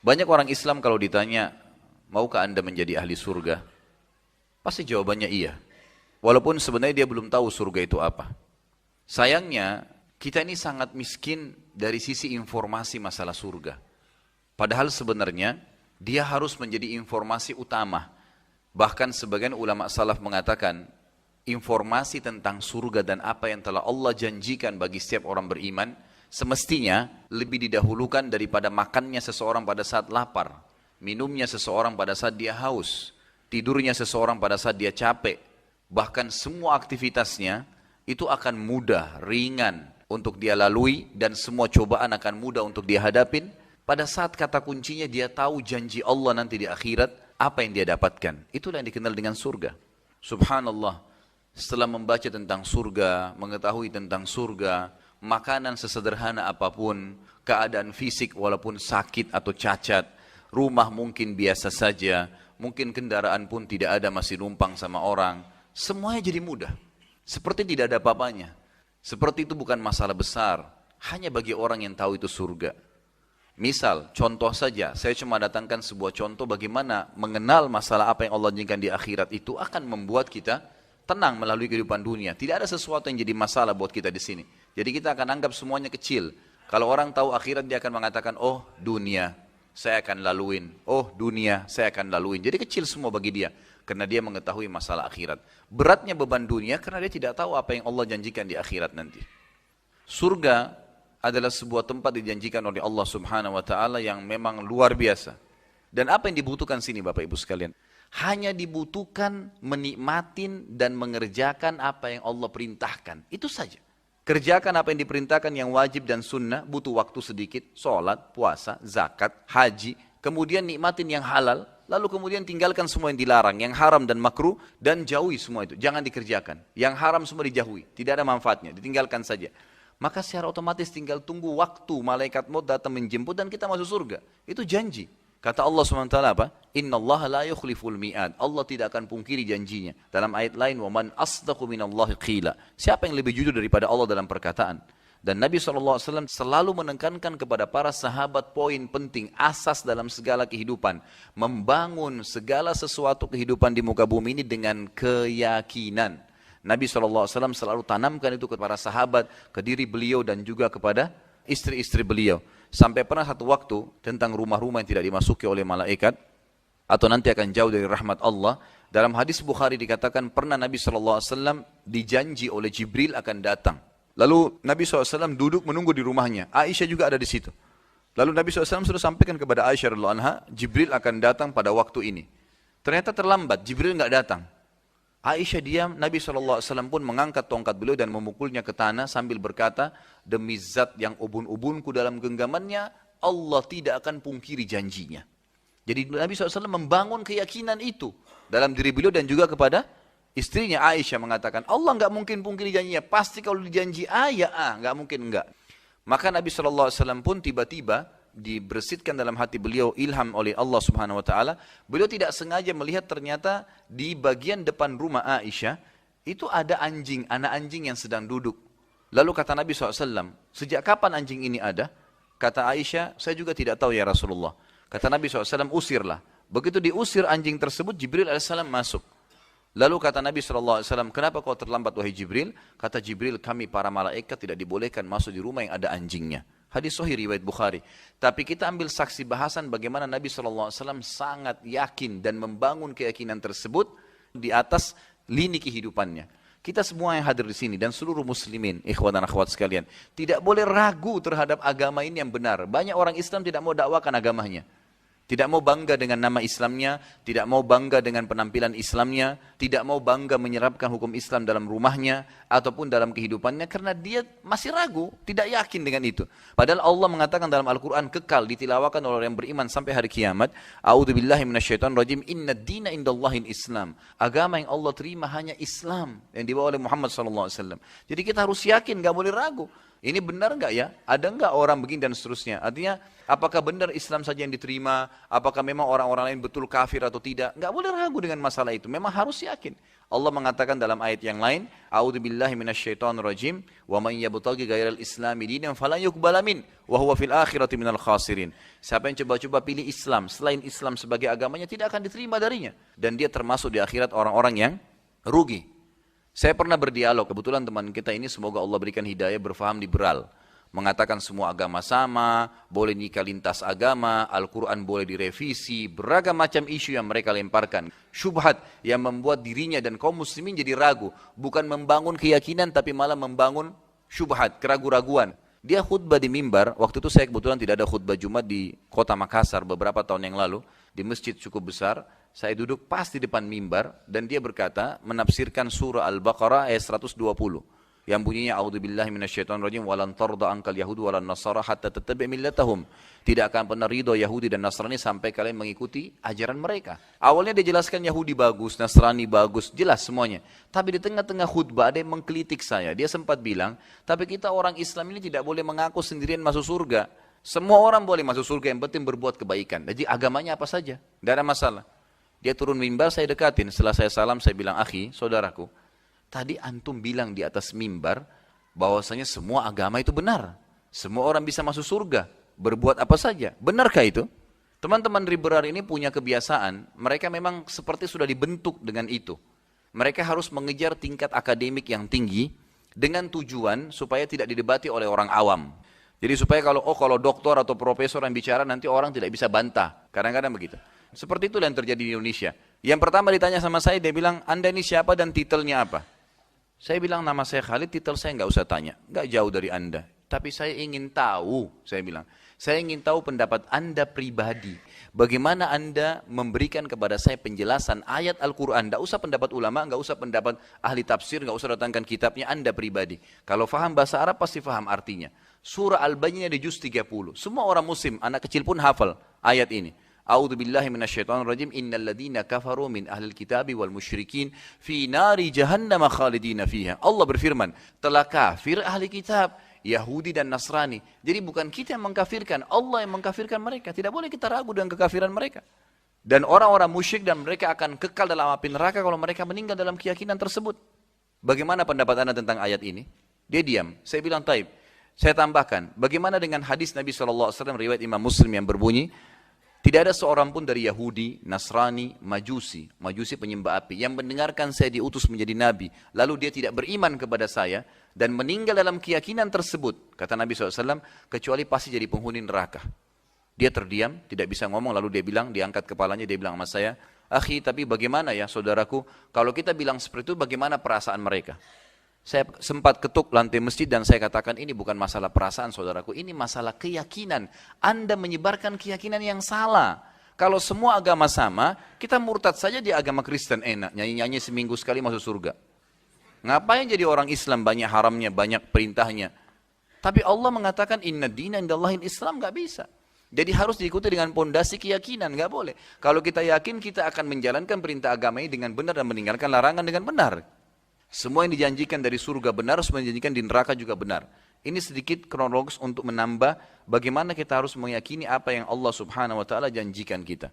Banyak orang Islam kalau ditanya, maukah Anda menjadi ahli surga? Pasti jawabannya iya. Walaupun sebenarnya dia belum tahu surga itu apa. Sayangnya, kita ini sangat miskin dari sisi informasi masalah surga. Padahal sebenarnya, dia harus menjadi informasi utama. Bahkan sebagian ulama salaf mengatakan, informasi tentang surga dan apa yang telah Allah janjikan bagi setiap orang beriman, semestinya lebih didahulukan daripada makannya seseorang pada saat lapar, minumnya seseorang pada saat dia haus, tidurnya seseorang pada saat dia capek. Bahkan semua aktivitasnya itu akan mudah, ringan untuk dia lalui dan semua cobaan akan mudah untuk dia hadapin. Pada saat kata kuncinya dia tahu janji Allah nanti di akhirat, apa yang dia dapatkan. Itulah yang dikenal dengan surga. Subhanallah, setelah membaca tentang surga, mengetahui tentang surga, makanan sesederhana apapun, keadaan fisik walaupun sakit atau cacat, rumah mungkin biasa saja, mungkin kendaraan pun tidak ada masih numpang sama orang, semuanya jadi mudah. Seperti tidak ada apa-apanya. Seperti itu bukan masalah besar, hanya bagi orang yang tahu itu surga. Misal, contoh saja, saya cuma datangkan sebuah contoh bagaimana mengenal masalah apa yang Allah janjikan di akhirat itu akan membuat kita tenang melalui kehidupan dunia. Tidak ada sesuatu yang jadi masalah buat kita di sini. Jadi kita akan anggap semuanya kecil. Kalau orang tahu akhirat dia akan mengatakan, oh dunia saya akan laluin, oh dunia saya akan laluin. Jadi kecil semua bagi dia, karena dia mengetahui masalah akhirat. Beratnya beban dunia karena dia tidak tahu apa yang Allah janjikan di akhirat nanti. Surga adalah sebuah tempat dijanjikan oleh Allah Subhanahu wa taala yang memang luar biasa. Dan apa yang dibutuhkan sini Bapak Ibu sekalian? Hanya dibutuhkan menikmatin dan mengerjakan apa yang Allah perintahkan. Itu saja. Kerjakan apa yang diperintahkan yang wajib dan sunnah, butuh waktu sedikit, sholat, puasa, zakat, haji, kemudian nikmatin yang halal, lalu kemudian tinggalkan semua yang dilarang, yang haram dan makruh, dan jauhi semua itu. Jangan dikerjakan. Yang haram semua dijauhi, tidak ada manfaatnya, ditinggalkan saja. Maka secara otomatis tinggal tunggu waktu malaikat maut datang menjemput dan kita masuk surga. Itu janji. Kata Allah SWT apa? Innallaha la yukhliful mi'ad. Allah tidak akan pungkiri janjinya. Dalam ayat lain, wa man asdaqu minallahi qila. Siapa yang lebih jujur daripada Allah dalam perkataan? Dan Nabi SAW selalu menekankan kepada para sahabat poin penting, asas dalam segala kehidupan. Membangun segala sesuatu kehidupan di muka bumi ini dengan keyakinan. Nabi SAW selalu tanamkan itu kepada sahabat, ke diri beliau dan juga kepada istri-istri beliau. Sampai pernah satu waktu tentang rumah-rumah yang tidak dimasuki oleh malaikat, atau nanti akan jauh dari rahmat Allah. Dalam hadis Bukhari dikatakan pernah Nabi SAW dijanji oleh Jibril akan datang. Lalu Nabi SAW duduk menunggu di rumahnya. Aisyah juga ada di situ. Lalu Nabi SAW sudah sampaikan kepada Aisyah radhiyallahu anha, Jibril akan datang pada waktu ini. Ternyata terlambat, Jibril nggak datang. Aisyah diam, Nabi SAW pun mengangkat tongkat beliau dan memukulnya ke tanah sambil berkata, demi zat yang ubun-ubunku dalam genggamannya, Allah tidak akan pungkiri janjinya. Jadi Nabi SAW membangun keyakinan itu dalam diri beliau dan juga kepada istrinya Aisyah mengatakan, Allah nggak mungkin pungkiri janjinya, pasti kalau dijanji A ya A, nggak mungkin enggak. Maka Nabi SAW pun tiba-tiba dibersihkan dalam hati beliau ilham oleh Allah Subhanahu wa taala. Beliau tidak sengaja melihat ternyata di bagian depan rumah Aisyah itu ada anjing, anak anjing yang sedang duduk. Lalu kata Nabi SAW, sejak kapan anjing ini ada? Kata Aisyah, saya juga tidak tahu ya Rasulullah. Kata Nabi SAW, usirlah. Begitu diusir anjing tersebut, Jibril AS masuk. Lalu kata Nabi SAW, kenapa kau terlambat wahai Jibril? Kata Jibril, kami para malaikat tidak dibolehkan masuk di rumah yang ada anjingnya. Hadis sahih riwayat Bukhari. Tapi kita ambil saksi bahasan bagaimana Nabi SAW sangat yakin dan membangun keyakinan tersebut di atas lini kehidupannya. Kita semua yang hadir di sini dan seluruh muslimin, ikhwan dan akhwat sekalian, tidak boleh ragu terhadap agama ini yang benar. Banyak orang Islam tidak mau dakwakan agamanya. Tidak mau bangga dengan nama Islamnya, tidak mau bangga dengan penampilan Islamnya, tidak mau bangga menyerapkan hukum Islam dalam rumahnya ataupun dalam kehidupannya karena dia masih ragu, tidak yakin dengan itu. Padahal Allah mengatakan dalam Al-Quran kekal ditilawakan oleh orang yang beriman sampai hari kiamat. A'udzubillahi minasyaitonirrajim. Inna dina indallahil Islam. Agama yang Allah terima hanya Islam yang dibawa oleh Muhammad SAW. Jadi kita harus yakin, gak boleh ragu. Ini benar nggak ya? Ada nggak orang begini dan seterusnya? Artinya, apakah benar Islam saja yang diterima? Apakah memang orang-orang lain betul kafir atau tidak? Nggak boleh ragu dengan masalah itu. Memang harus yakin. Allah mengatakan dalam ayat yang lain, A'udzubillahi minasyaitonirrajim, wa man yabtaghi ghairal islami dinan falan yuqbala min wa huwa fil akhirati minal khasirin. Siapa yang coba-coba pilih Islam selain Islam sebagai agamanya tidak akan diterima darinya, dan dia termasuk di akhirat orang-orang yang rugi. Saya pernah berdialog, kebetulan teman kita ini semoga Allah berikan hidayah, berfaham liberal. Mengatakan semua agama sama, boleh nikah lintas agama, Al-Quran boleh direvisi, beragam macam isu yang mereka lemparkan. Syubhat yang membuat dirinya dan kaum muslimin jadi ragu. Bukan membangun keyakinan tapi malah membangun syubhat, keraguan-raguan. Dia khutbah di mimbar, waktu itu saya kebetulan tidak ada khutbah Jumat di kota Makassar beberapa tahun yang lalu, di masjid cukup besar. Saya duduk pas di depan mimbar dan dia berkata, menafsirkan surah Al-Baqarah ayat 120 yang bunyinya a'udzubillahi minasyaitonirrajim walan tarda ankal yahudu walan nasara hatta tattabi' millatahum. Tidak akan pernah ridho Yahudi dan Nasrani sampai kalian mengikuti ajaran mereka. Awalnya dia jelaskan Yahudi bagus, Nasrani bagus, jelas semuanya. Tapi di tengah-tengah khutbah ada yang mengkritik saya. Dia sempat bilang, tapi kita orang Islam ini tidak boleh mengaku sendirian masuk surga. Semua orang boleh masuk surga, yang penting berbuat kebaikan. Jadi agamanya apa saja, tidak ada masalah. Dia turun mimbar, saya dekatin. Setelah saya salam, saya bilang, akhi, saudaraku, tadi antum bilang di atas mimbar bahwasanya semua agama itu benar. Semua orang bisa masuk surga, berbuat apa saja. Benarkah itu? Teman-teman liberal ini punya kebiasaan, mereka memang seperti sudah dibentuk dengan itu. Mereka harus mengejar tingkat akademik yang tinggi dengan tujuan supaya tidak didebati oleh orang awam. Jadi supaya kalau doktor atau profesor yang bicara nanti orang tidak bisa bantah. Kadang-kadang begitu. Seperti itu yang terjadi di Indonesia. Yang pertama ditanya sama saya, dia bilang, Anda ini siapa dan titelnya apa? Saya bilang, nama saya Khalid, titel saya nggak usah tanya. Nggak jauh dari Anda. Tapi saya ingin tahu, saya bilang. Saya ingin tahu pendapat Anda pribadi. Bagaimana Anda memberikan kepada saya penjelasan ayat Al-Quran. Nggak usah pendapat ulama, nggak usah pendapat ahli tafsir, nggak usah datangkan kitabnya, Anda pribadi. Kalau faham bahasa Arab, pasti faham artinya. Surah Al-Bayyinah di juz 30. Semua orang muslim, anak kecil pun hafal ayat ini. A'udzubillahi minasyaitonirrajim innal ladzina kafaru min ahlil kitabi wal musyrikin fi nari jahannam khalidina fiha. Allah berfirman, telah kafir ahli kitab, Yahudi dan Nasrani. Jadi bukan kita yang mengkafirkan, Allah yang mengkafirkan mereka. Tidak boleh kita ragu dengan kekafiran mereka. Dan orang-orang musyrik dan mereka akan kekal dalam api neraka kalau mereka meninggal dalam keyakinan tersebut. Bagaimana pendapat Anda tentang ayat ini? Dia diam. Saya bilang, taib. Saya tambahkan, bagaimana dengan hadis Nabi SAW riwayat Imam Muslim yang berbunyi, tidak ada seorang pun dari Yahudi, Nasrani, Majusi penyembah api, yang mendengarkan saya diutus menjadi Nabi, lalu dia tidak beriman kepada saya, dan meninggal dalam keyakinan tersebut, kata Nabi SAW, kecuali pasti jadi penghuni neraka. Dia terdiam, tidak bisa ngomong, lalu dia bilang, diangkat kepalanya, dia bilang sama saya, akhi, tapi bagaimana ya saudaraku, kalau kita bilang seperti itu, bagaimana perasaan mereka? Saya sempat ketuk lantai masjid dan saya katakan ini bukan masalah perasaan saudaraku, ini masalah keyakinan. Anda menyebarkan keyakinan yang salah. Kalau semua agama sama, kita murtad saja di agama Kristen, enak, nyanyi-nyanyi seminggu sekali masuk surga. Ngapain jadi orang Islam, banyak haramnya, banyak perintahnya. Tapi Allah mengatakan inna dina indallahil Islam, gak bisa. Jadi harus diikuti dengan pondasi keyakinan, gak boleh. Kalau kita yakin kita akan menjalankan perintah agama ini dengan benar dan meninggalkan larangan dengan benar. Semua yang dijanjikan dari surga benar, semua yang dijanjikan di neraka juga benar. Ini sedikit kronologis untuk menambah bagaimana kita harus meyakini apa yang Allah Subhanahu wa taala janjikan kita.